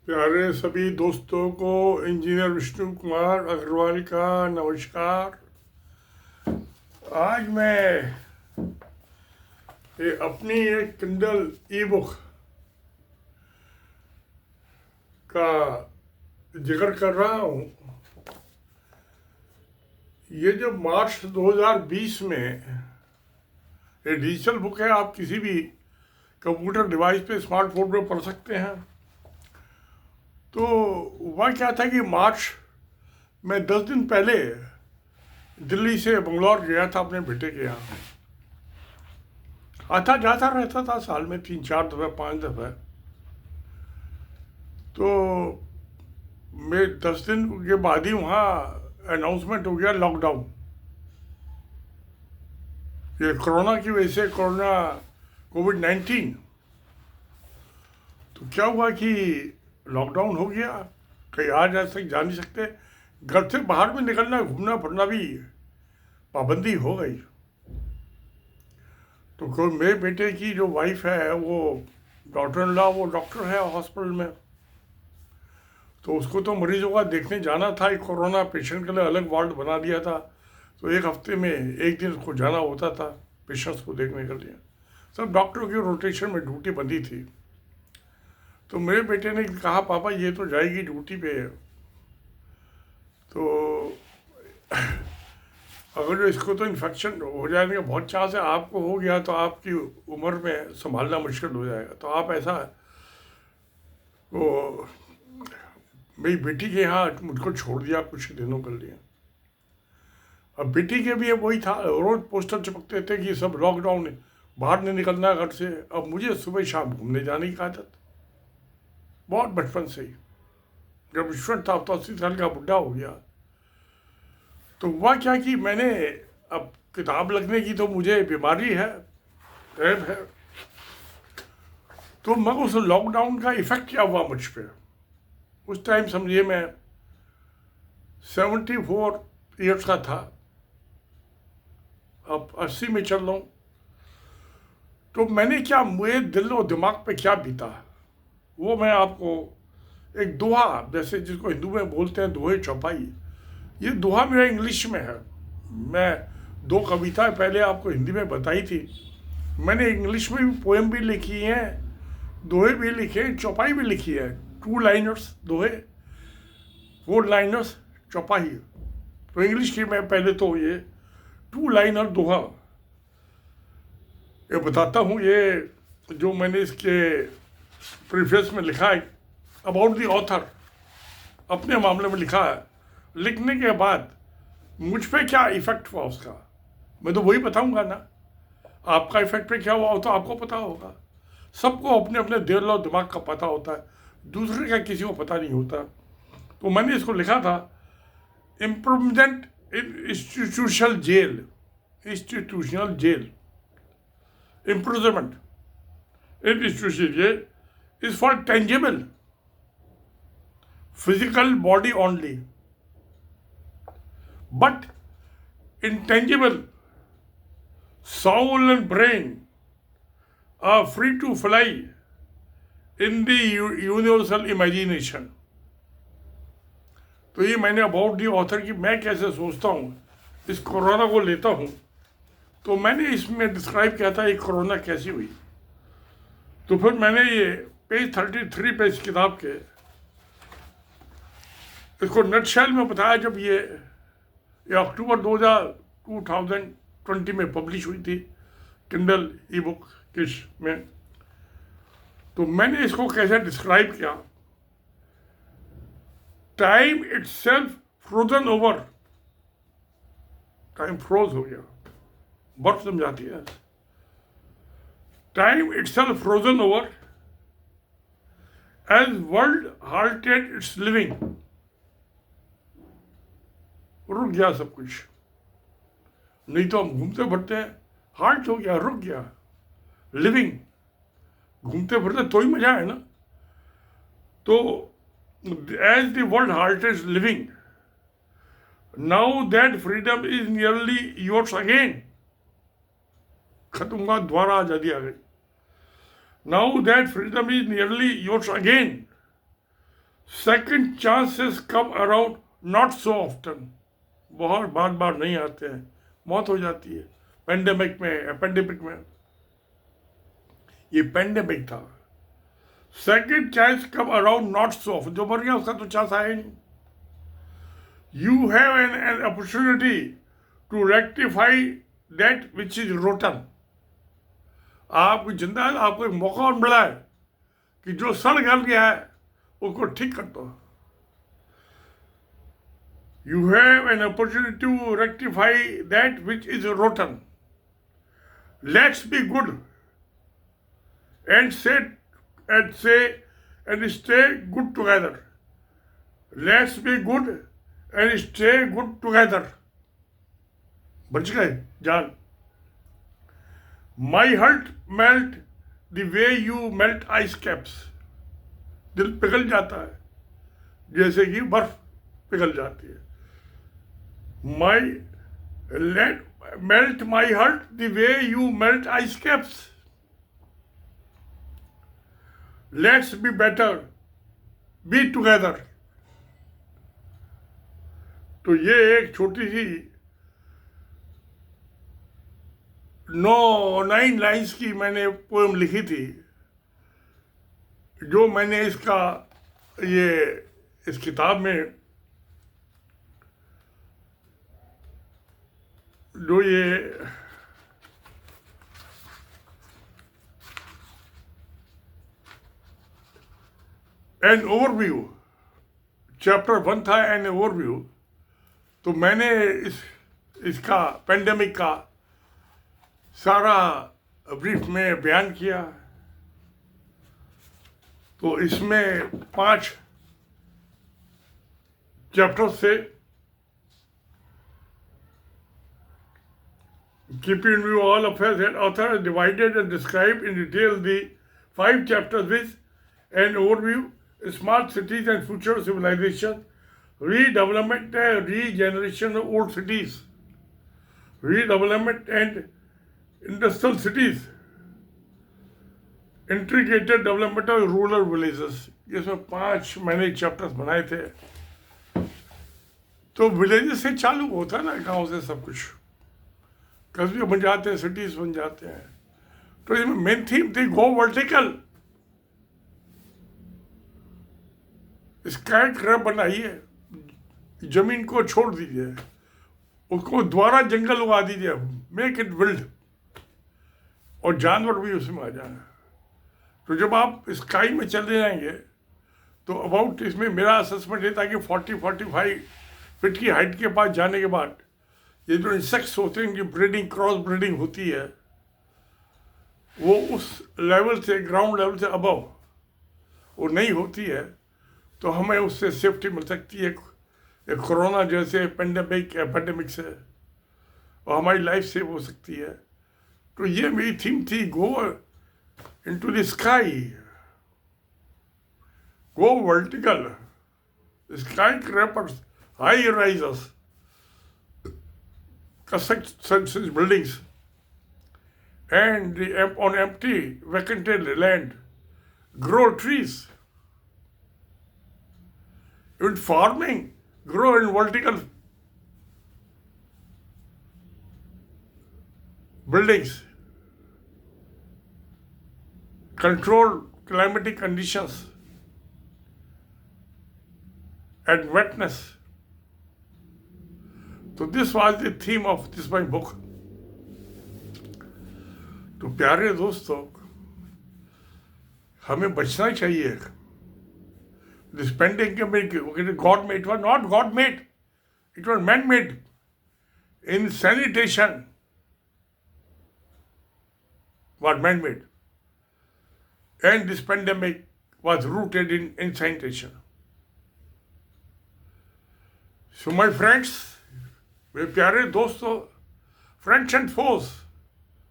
प्यारे सभी दोस्तों को इंजीनियर विष्णु कुमार अग्रवाल का नमस्कार। आज मैं अपनी एक किंडल ई बुक का जिक्र कर रहा हूँ। ये जो मार्च 2020 में ये डिजिटल बुक है, आप किसी भी कंप्यूटर डिवाइस पे, स्मार्टफोन पे पढ़ सकते हैं। तो वह क्या था कि मार्च में 10 दिन पहले दिल्ली से बंगलौर गया था अपने बेटे के यहाँ। आता जाता रहता था साल में 3-4 दफ़े 5 दफ़े। तो मैं 10 दिन के बाद ही वहाँ अनाउंसमेंट हो गया लॉकडाउन। ये कोरोना की वजह से, कोविड-19। तो क्या हुआ कि लॉकडाउन हो गया, कहीं आ जा नहीं सकते, घर से बाहर में निकलना, घूमना फिरना भी पाबंदी हो गई। तो कोई मेरे बेटे की जो वाइफ है, वो डॉटर इन लॉ, वो डॉक्टर है हॉस्पिटल में। तो उसको तो मरीजों का देखने जाना था। एक कोरोना पेशेंट के लिए अलग वार्ड बना दिया था। तो एक हफ्ते में एक दिन उसको जाना होता था पेशेंट्स को देखने के लिए। सब डॉक्टरों की रोटेशन में ड्यूटी बंदी थी। तो मेरे बेटे ने कहा, पापा ये तो जाएगी ड्यूटी पे, तो अगर जो इसको तो इन्फेक्शन हो जाने का बहुत चांस है, आपको हो गया तो आपकी उम्र में संभालना मुश्किल हो जाएगा। तो आप ऐसा, वो मेरी बेटी के यहाँ मुझको छोड़ दिया कुछ दिनों के लिए। अब बेटी के भी वही था, रोज पोस्टर चिपकते थे कि सब लॉकडाउन है, बाहर नहीं निकलना घर से। अब मुझे सुबह शाम घूमने जाने की आदत, बहुत बचपन से ही। जब ईश्वर था तो 80 साल का बुढ़ा हो गया। तो हुआ क्या कि मैंने, अब किताब लगने की तो मुझे बीमारी है, ऐब है। तो मैं उस लॉकडाउन का इफेक्ट क्या हुआ मुझ पे, उस टाइम समझिए मैं 74 ईयर्स का था, अब 80 में चल रहा हूँ। तो मैंने क्या, मेरे दिल और दिमाग पे क्या बीता, वो मैं आपको एक दोहा, जैसे जिसको हिंदू में बोलते हैं दोहे चौपाई, ये दोहा मेरा इंग्लिश में है। मैं 2 कविताएं पहले आपको हिंदी में बताई थी। मैंने इंग्लिश में भी पोएम भी लिखी हैं, दोहे भी लिखे हैं, चौपाई भी लिखी है। 2 लाइनर्स दोहे, 4 लाइनर्स चौपाई। तो इंग्लिश की मैं पहले तो ये 2 लाइनर दोहा ये बताता हूँ। ये जो मैंने इसके प्रीफेस में लिखा है, अबाउट द ऑथर, अपने मामले में लिखा है। लिखने के बाद मुझ पे क्या इफेक्ट हुआ उसका, मैं तो वही बताऊंगा ना। आपका इफेक्ट पे क्या हुआ हो तो आपको पता होगा। सबको अपने अपने दिल और दिमाग का पता होता है, दूसरे का किसी को पता नहीं होता। तो मैंने इसको लिखा था, improvement in institutional jail, institutional jail, improvement in institutional jail is for tangible physical body only, but intangible soul and brain are free to fly in the universal imagination. तो ये मैंने अबाउट दी ऑथर की मैं कैसे सोचता हूँ, इस corona को लेता हूँ। तो मैंने इसमें डिस्क्राइब किया था ये कोरोना कैसी हुई। तो फिर मैंने ये पेज 33 पे इस किताब के इसको नटशेल में बताया। जब ये अक्टूबर 2020 में पब्लिश हुई थी किंडल ई बुक किश में, तो मैंने इसको कैसे डिस्क्राइब किया। Time itself frozen over, time froze हो गया, बर्फ जम जाती है। Time itself frozen over as world halted its living, रुक गया सब कुछ। नहीं तो हम घूमते फिरते हैं, हार्ट हो गया, रुक गया। लिविंग, घूमते फिरते तो ही मजा है ना। तो as the world heart is living, now that freedom is nearly yours again, खत्म हुआ, दोबारा आजादी आ गई। Now that freedom is nearly yours again, second chances come around not so often, बहुत बार बार नहीं आते हैं, मौत हो जाती है। पेंडेमिक में, एपेंडेमिक में, ये पेंडेमिक था। Second chance come around not so often, जो मर गया उसका तो चांस आया नहीं। You have an opportunity to rectify that which is rotten. आपको जिंदा है, आपको एक मौका मिला है कि जो सड़ गल गया है उसको ठीक कर दो। You have an opportunity to rectify that which is rotten. Let's be good and say and stay good together. Let's be good and stay good together. बच गए जान। My heart melt the way you melt ice caps. दिल पिघल जाता है जैसे कि बर्फ पिघल जाती है। Melt my heart the way you melt ice caps. Let's be better, be together. तो ये एक छोटी सी 9 लाइन्स की मैंने पोएम लिखी थी, जो मैंने इस किताब में जो ये एन ओवरव्यू चैप्टर 1 था, एन ओवरव्यू। तो मैंने इसका पेंडेमिक का सारा ब्रीफ में बयान किया। तो इसमें 5 चैप्टर से keeping in view all affairs that author has divided and described in detail the 5 chapters with an overview, smart cities and future civilization, redevelopment and regeneration of old cities, redevelopment and industrial cities, integrated development of rural villages। इसमें 5 मैंने chapters बनाए थे। तो villages से चालू होता है ना, गाँव से सब कुछ कस्बे बन जाते हैं, सिटीज बन जाते हैं। तो इसमें मेन थीम थी गो वर्टिकल। स्काई क्रैप बनाइए, जमीन को छोड़ दीजिए, उसको दोबारा जंगल उगा दीजिए, मेक इट विल्ड, और जानवर भी उसमें आ जाए। तो जब आप स्काई में चले जाएंगे तो अबाउट इसमें मेरा असेसमेंट ये था कि 40-45 फीट की हाइट के पास जाने के बाद ये जो इंसेक्ट्स होते हैं, इनकी ब्रीडिंग, क्रॉस ब्रीडिंग होती है, वो उस लेवल से, ग्राउंड लेवल से अबव वो नहीं होती है। तो हमें उससे सेफ्टी मिल सकती है, एक कोरोना जैसे पेंडेमिक, एपिडेमिक से, और हमारी लाइफ सेव हो सकती है। तो ये मेरी थीम थी, go into the sky, go vertical, skyscrapers, high risers, construct such buildings and on empty vacated land, grow trees. In farming, grow in vertical buildings, control climatic conditions and wetness. तो this was the theme of this my book. तो प्यारे दोस्तों, हमें बचना चाहिए। This pending के God made, it was not God made, it was man made. In sanitation was man-made, and this pandemic was rooted in sanitation. So my friends, मेरे प्यारे दोस्तों, फ्रेंड्स एंड फोर्स,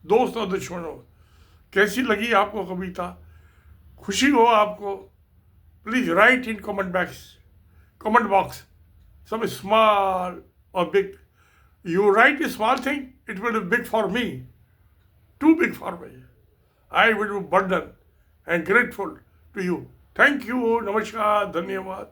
दोस्त और दुश्मनों, कैसी लगी आपको कविता? खुशी हो आपको? Please right in comment box, some small or big. You write a small thing, it will be big for me, too big for me. I will be burdened and grateful to you. Thank you, नमस्कार, धन्यवाद।